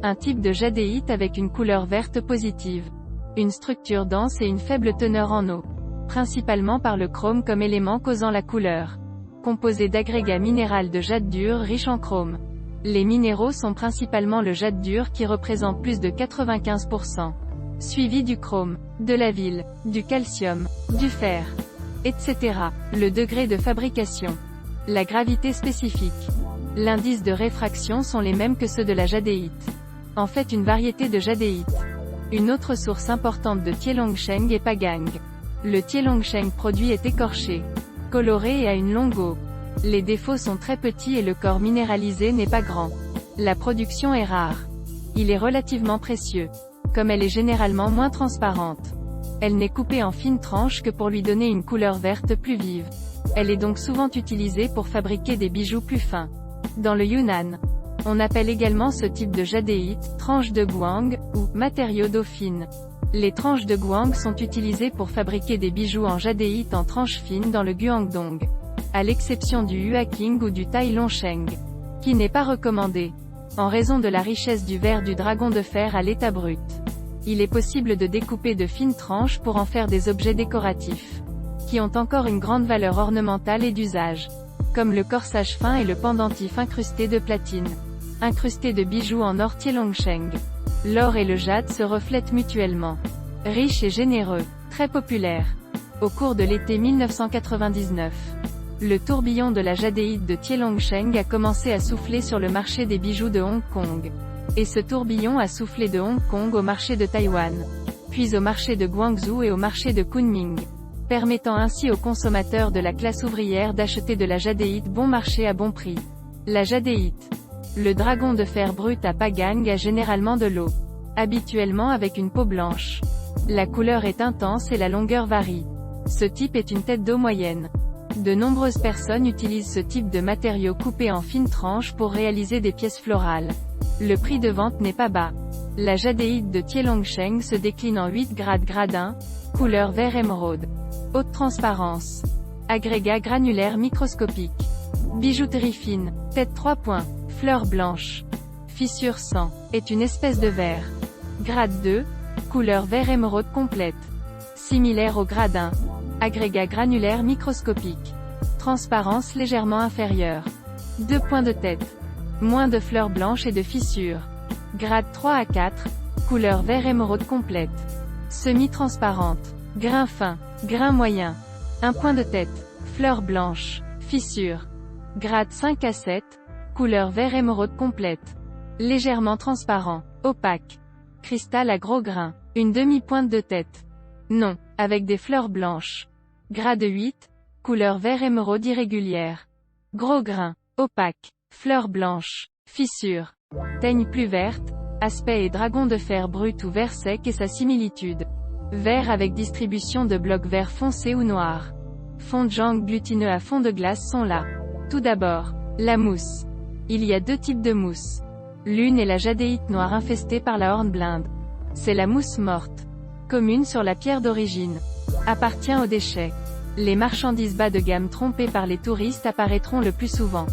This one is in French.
Un type de jadéite avec une couleur verte positive. Une structure dense et une faible teneur en eau. Principalement par le chrome comme élément causant la couleur. Composé d'agrégat minéral de jade dur riche en chrome. Les minéraux sont principalement le jade dur qui représente plus de 95%. Suivi du chrome, de la ville, du calcium, du fer, etc. Le degré de fabrication. La gravité spécifique. L'indice de réfraction sont les mêmes que ceux de la jadéite. En fait une variété de jadéite. Une autre source importante de Tielongsheng est Pagang. Le Tielongsheng produit est écorché, coloré et a une longue eau. Les défauts sont très petits et le corps minéralisé n'est pas grand. La production est rare. Il est relativement précieux. Comme elle est généralement moins transparente. Elle n'est coupée en fines tranches que pour lui donner une couleur verte plus vive. Elle est donc souvent utilisée pour fabriquer des bijoux plus fins. Dans le Yunnan, on appelle également ce type de jadéite, tranche de guang, ou matériau d'eau fine. Les tranches de guang sont utilisées pour fabriquer des bijoux en jadéite en tranches fines dans le Guangdong. À l'exception du Huaqing ou du Tai Longsheng, qui n'est pas recommandé, en raison de la richesse du verre du dragon de fer à l'état brut. Il est possible de découper de fines tranches pour en faire des objets décoratifs, qui ont encore une grande valeur ornementale et d'usage, comme le corsage fin et le pendentif incrusté de platine, incrusté de bijoux en or Tielongsheng. L'or et le jade se reflètent mutuellement. Riche et généreux, très populaire. Au cours de l'été 1999, le tourbillon de la jadéite de Tielongsheng a commencé à souffler sur le marché des bijoux de Hong Kong. Et ce tourbillon a soufflé de Hong Kong au marché de Taïwan, puis au marché de Guangzhou et au marché de Kunming, permettant ainsi aux consommateurs de la classe ouvrière d'acheter de la jadéite bon marché à bon prix. La jadéite. Le dragon de fer brut à Pagang a généralement de l'eau, habituellement avec une peau blanche. La couleur est intense et la longueur varie. Ce type est une tête d'eau moyenne. De nombreuses personnes utilisent ce type de matériau coupé en fines tranches pour réaliser des pièces florales. Le prix de vente n'est pas bas. La jadéite de Tielongsheng se décline en 8 grades grade 1, couleur vert émeraude. Haute transparence. Agrégat granulaire microscopique. Bijouterie fine. Tête 3 points. Fleur blanche. Fissure 100. Est une espèce de verre. Grade 2. Couleur vert émeraude complète. Similaire au grade 1. Agrégat granulaire microscopique. Transparence légèrement inférieure. 2 points de tête. Moins de fleurs blanches et de fissures. Grade 3 à 4. Couleur vert émeraude complète. Semi-transparente. Grain fin. Grain moyen. 1 point de tête. Fleurs blanches. Fissures. Grade 5 à 7. Couleur vert émeraude complète. Légèrement transparent. Opaque. Cristal à gros grains. Une demi-pointe de tête. Non, avec des fleurs blanches. Grade 8. Couleur vert émeraude irrégulière. Gros grains. Opaque. Fleurs blanches. Fissures. Teigne plus verte. Aspect et dragon de fer brut ou vert sec et sa similitude. Vert avec distribution de blocs vert foncé ou noir. Fond de jangue glutineux à fond de glace sont là. Tout d'abord, la mousse. Il y a 2 types de mousse. L'une est la jadéite noire infestée par la hornblende. C'est la mousse morte. Commune sur la pierre d'origine. Appartient aux déchets. Les marchandises bas de gamme trompées par les touristes apparaîtront le plus souvent.